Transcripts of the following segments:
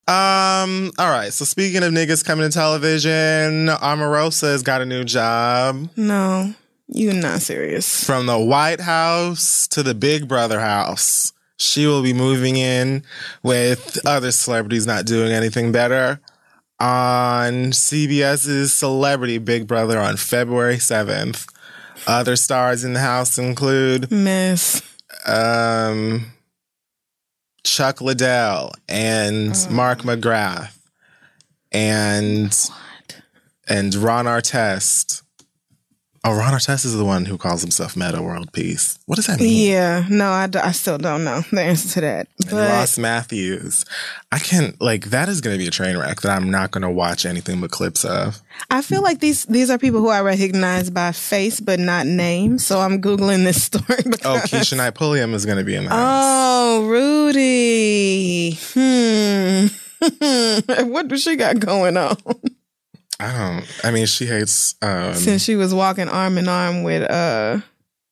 All right. So speaking of niggas coming to television, Omarosa has got a new job. No, you're not serious. From the White House to the Big Brother house. She will be moving in with other celebrities not doing anything better on CBS's Celebrity Big Brother on February 7th. Other stars in the house include Miss Chuck Liddell and Mark McGrath and Ron Artest. Oh, Ron Artest is the one who calls himself Meta World Peace. What does that mean? Yeah, no, I still don't know the answer to that. And Ross Matthews. I can't, that is going to be a train wreck that I'm not going to watch anything but clips of. I feel like these are people who I recognize by face but not name, so I'm Googling this story. Keisha Knight Pulliam is going to be in the house. Oh, Rudy. What does she got going on? She hates... Since she was walking arm in arm with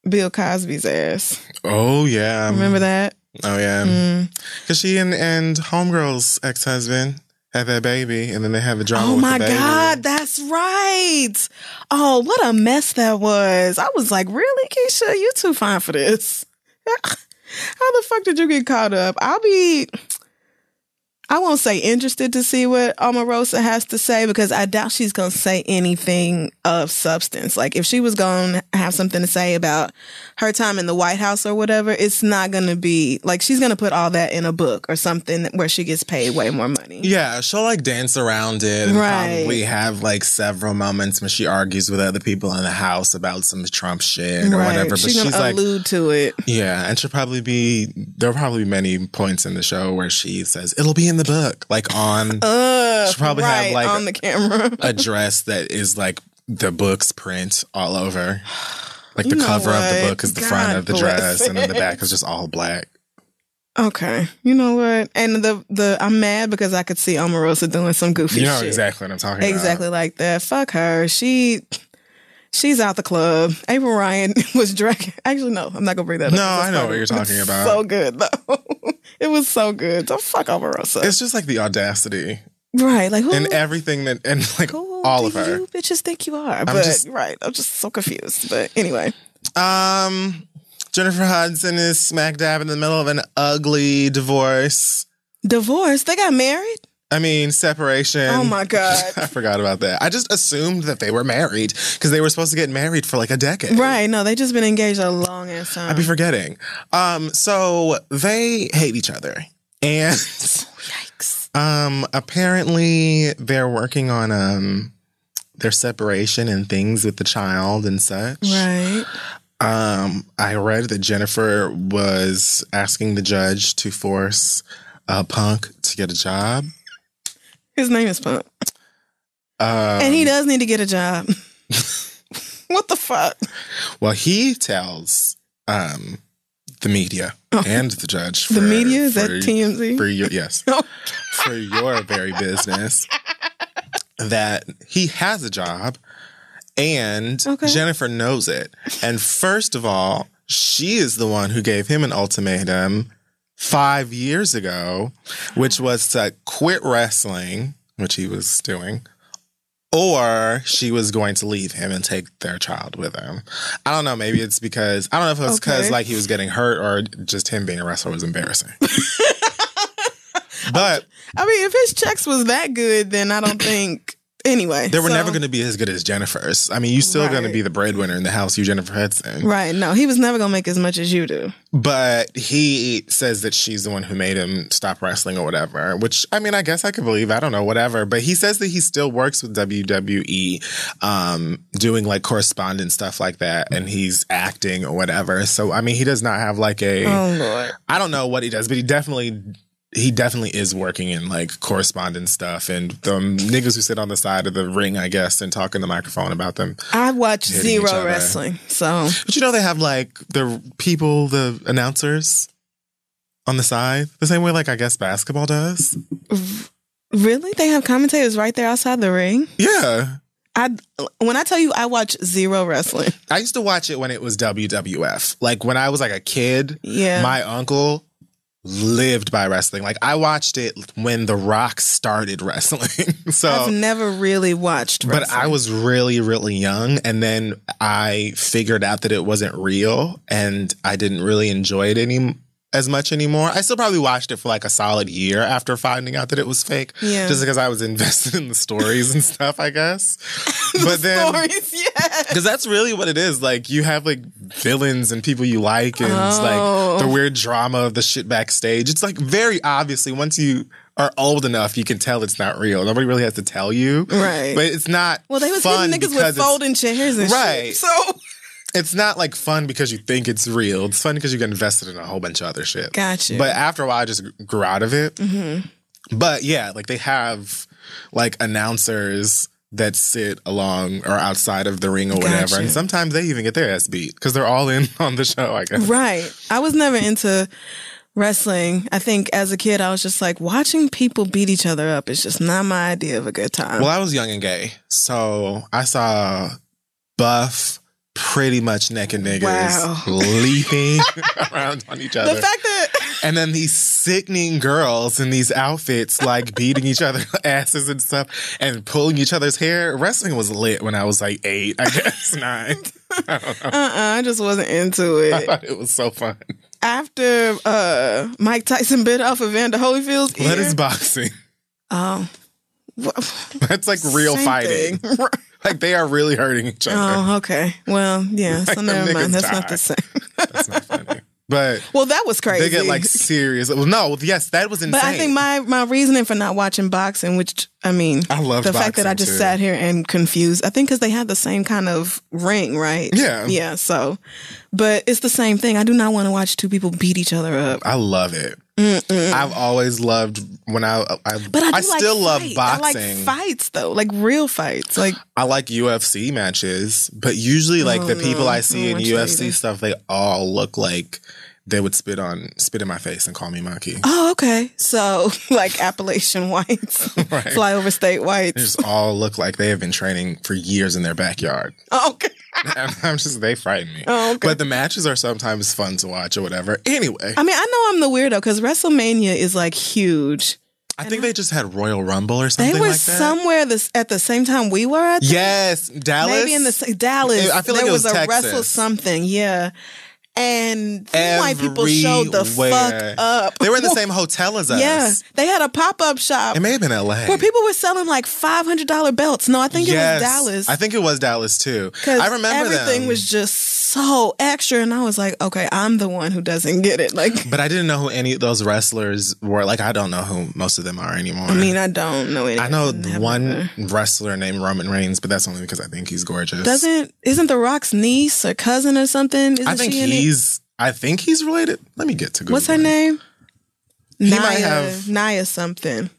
Bill Cosby's ass. Oh, yeah. Remember that? Oh, yeah. Because she and Homegirl's ex-husband had that baby, and then they had the drama with the baby. Oh, my God, that's right. Oh, what a mess that was. I was like, really, Keisha? You too fine for this. How the fuck did you get caught up? I won't say interested to see what Omarosa has to say because I doubt she's going to say anything of substance. Like if she was going to have something to say about her time in the White House or whatever, it's not going to be like she's going to put all that in a book or something where she gets paid way more money. Yeah, she'll dance around it and probably have several moments when she argues with other people in the house about some Trump shit or whatever. But she's going to allude to it. Yeah, and there'll probably be many points in the show where she says, it'll be in the book, she'll probably have on the camera a dress that is the book's print all over. The cover of the book is the front of the dress, and then the back is just all black. Okay, you know what? And the I'm mad because I could see Omarosa doing some goofy shit. You know exactly what I'm talking about. Exactly like that. Fuck her. She's out the club. April Ryan was dragging. Actually, no, I'm not gonna bring that up. No, I know what you're talking about. So good though. It was so good. Don't fuck Omarosa. It's just the audacity. Right, who, and everything that, and all of her. You bitches think you are? I'm just so confused. But anyway, Jennifer Hudson is smack dab in the middle of an ugly divorce. Divorce? They got married? Separation. Oh my God. I forgot about that. I just assumed that they were married because they were supposed to get married for a decade. Right. No, they just been engaged a long ass time. I'd be forgetting. So they hate each other. And yikes. Apparently they're working on their separation and things with the child and such. Right. I read that Jennifer was asking the judge to force Punk to get a job. His name is Punk. And he does need to get a job. What the fuck? Well, he tells the media and the judge. The media? Is that TMZ? Yes. For your very business. That he has a job and Jennifer knows it. And first of all, she is the one who gave him an ultimatum 5 years ago, which was to quit wrestling, which he was doing, or she was going to leave him and take their child with him. I don't know. Maybe it's because, I don't know if it was because he was getting hurt or just him being a wrestler was embarrassing. But if his checks was that good, then I don't think. Anyway, they were never going to be as good as Jennifer's. You still going to be the breadwinner in the house, you Jennifer Hudson. Right. No, he was never going to make as much as you do. But he says that she's the one who made him stop wrestling or whatever, which, I guess I could believe. I don't know, whatever. But he says that he still works with WWE, doing correspondence stuff like that, and he's acting or whatever. So, he does not have Oh, Lord. I don't know what he does, but he definitely is working in correspondence stuff, and the niggas who sit on the side of the ring, I guess, and talk in the microphone about them. I watch zero wrestling, so. But they have the people, the announcers on the side, the same way I guess basketball does. Really? They have commentators right there outside the ring? Yeah. When I tell you I watch zero wrestling. I used to watch it when it was WWF. When I was a kid, my uncle lived by wrestling. Like, I watched it when The Rock started wrestling. So I've never really watched wrestling. But I was really, really young, and then I figured out that it wasn't real, and I didn't really enjoy it as much anymore. I still probably watched it for like a solid year after finding out that it was fake. Yeah. Just because I was invested in the stories and stuff, I guess. But then stories, yeah. Because that's really what it is. Like, you have like villains and people you like, and it's like the weird drama of the shit backstage. It's like very obviously, once you are old enough, you can tell it's not real. Nobody really has to tell you. Right. But it's not Well, they was hitting niggas with folding chairs and right. shit. So it's not like fun because you think it's real. It's fun because you get invested in a whole bunch of other shit. Gotcha. But after a while, I just grew out of it. Mm-hmm. But yeah, like they have like announcers that sit along or outside of the ring or whatever. Gotcha. And sometimes they even get their ass beat because they're all in on the show, I guess. Right. I was never into wrestling. I think as a kid, I was just like, watching people beat each other up is just not my idea of a good time. Well, I was young and gay. So I saw buff, pretty much naked niggas leaping around on each other. The fact that... And then these sickening girls in these outfits, like beating each other's asses and stuff and pulling each other's hair. Wrestling was lit when I was like 8, I guess 9. I don't know. I just wasn't into it. I thought it was so fun. After Mike Tyson bit off Evander Holyfield's ear. What is boxing? Oh. That's like real fighting. Like, they are really hurting each other. Oh, okay. Well, yeah. Like, so never mind. That's not the same. That's not funny. But well, that was crazy. They get like serious. Well, no, yes, that was insane. But I think my reasoning for not watching boxing, which I mean, I love the fact that I just sat here and confused. I think because they have the same kind of ring, right? Yeah, yeah. So, but it's the same thing. I do not want to watch two people beat each other up. I love it. Mm-mm. I've always loved when I still love boxing. I like fights though, like real fights. Like I like UFC matches, but usually like the people I see in UFC stuff, they all look like they would spit in my face and call me monkey. Oh, okay. So like Appalachian whites, right. Flyover state whites. They just all look like they have been training for years in their backyard. Oh, okay. And they frighten me. Oh, okay. But the matches are sometimes fun to watch or whatever. Anyway. I mean, I know I'm the weirdo because WrestleMania is like huge. I think they just had Royal Rumble or something like that. They were somewhere at the same time we were, I think. Yes, Dallas. Maybe in Dallas. I feel like there it was a Texas. wrestle something, yeah. And white people showed the fuck up. They were in the same hotel as us. Yeah. They had a pop-up shop. It may have been LA. Where people were selling like $500 belts. No, I think it was Dallas. I think it was Dallas too. I remember everything was just so extra. And I was like, okay, I'm the one who doesn't get it. Like, but I didn't know who any of those wrestlers were. Like, I don't know who most of them are anymore. I mean, I don't know any. I know one wrestler named Roman Reigns, but that's only because I think he's gorgeous. Isn't The Rock's niece or cousin or something? I think he's related. Let me get to Google. What's her name? Nia something.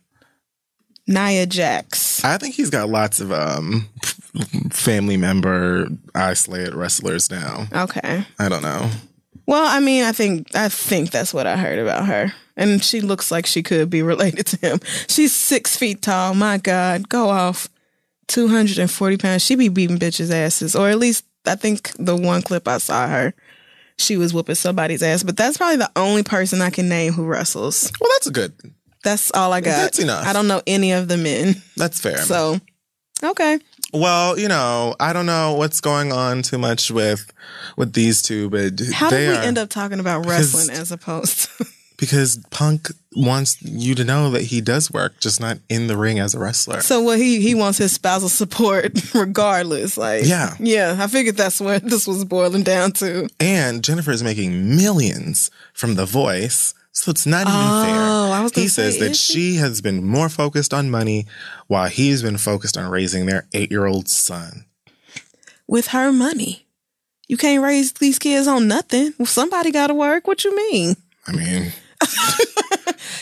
Nia Jax. I think he's got lots of family member isolated wrestlers now. Okay. I don't know. Well, I mean, I think that's what I heard about her. And she looks like she could be related to him. She's 6 feet tall. My God. Go off. 240 pounds. She be beating bitches' asses. Or at least I think the one clip I saw her, she was whooping somebody's ass. But that's probably the only person I can name who wrestles. Well, that's good. That's all I got. That's enough. I don't know any of the men. That's fair. So, okay. Well, I don't know what's going on too much with these two, but how did we end up talking about wrestling as opposed to... Because Punk wants you to know that he does work, just not in the ring as a wrestler. So he wants his spousal support regardless. Like, yeah, I figured that's what this was boiling down to. And Jennifer is making millions from The Voice, so it's not even fair. He says that she has been more focused on money while he's been focused on raising their 8-year-old son. With her money. You can't raise these kids on nothing. Well, somebody got to work. What you mean? I mean...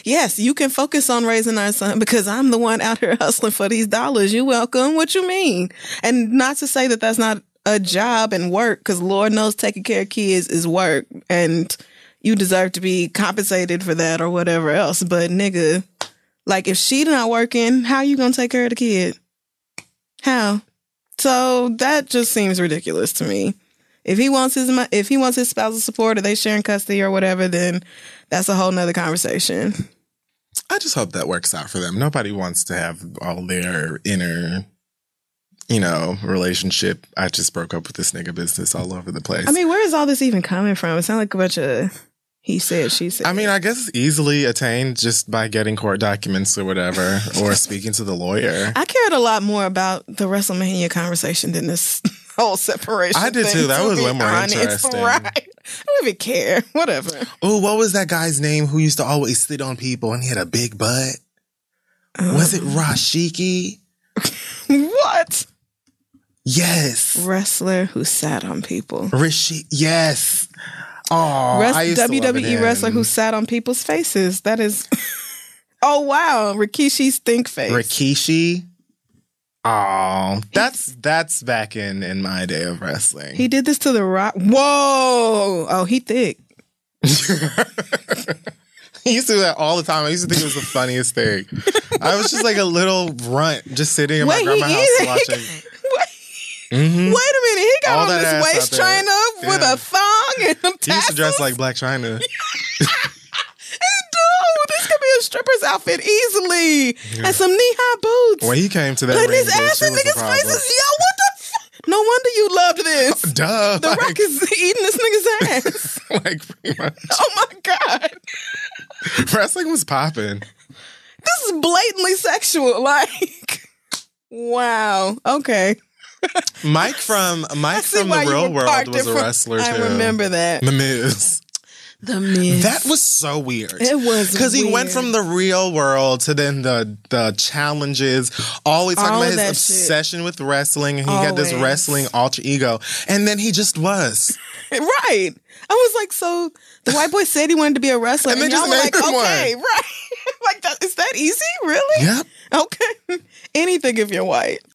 Yes, you can focus on raising our son because I'm the one out here hustling for these dollars. You're welcome. What you mean? And not to say that that's not a job and work, because Lord knows taking care of kids is work and you deserve to be compensated for that or whatever else. But nigga, like if she not working, how you gonna take care of the kid? How? So that just seems ridiculous to me. If he wants his spousal support or they sharing custody or whatever, then that's a whole nother conversation. I just hope that works out for them. Nobody wants to have all their inner, relationship. I just broke up with this nigga business all over the place. I mean, where is all this even coming from? It sounds like a bunch of he said, she said. I mean, I guess it's easily attained just by getting court documents or whatever, or speaking to the lawyer. I cared a lot more about the WrestleMania conversation than this whole separation. I did too. That was way more interesting. Right. I don't even care. Whatever. Oh, what was that guy's name who used to always sit on people and he had a big butt? Was it Rashiki? What? Yes. Wrestler who sat on people. Yes. Oh, WWE wrestler who sat on people's faces. That is. Oh wow, Rikishi stink face. Rikishi. Oh, that's back in my day of wrestling. He did this to The Rock. Whoa! Oh, he thick. He used to do that all the time. I used to think it was the funniest thing. I was just like a little runt, just sitting in my grandma's house watching. Mm-hmm. Wait a minute, he got all on this waist trainer with a thong and some tassels. He used to dress like Black China. He do. This could be a stripper's outfit easily. Yeah. And some knee-high boots. When he came to that putting ring, his ass in niggas' faces. Yo, what the fuck? No wonder you loved this. Duh. The Rock is eating this nigga's ass. Like, pretty much. Oh my God. Wrestling was popping. This is blatantly sexual. Like, wow. Okay. Mike from The Real World was a wrestler too. I remember that. The Miz. The Miz. That was so weird. It was because he went from The Real World to then the challenges. Always talking about his obsession with wrestling, and he got this wrestling alter ego, and then he just was right. I was like, so the white boy said he wanted to be a wrestler, and y'all were like, okay, right? Like that? Is that easy? Really? Yep. Okay. Anything if you're white.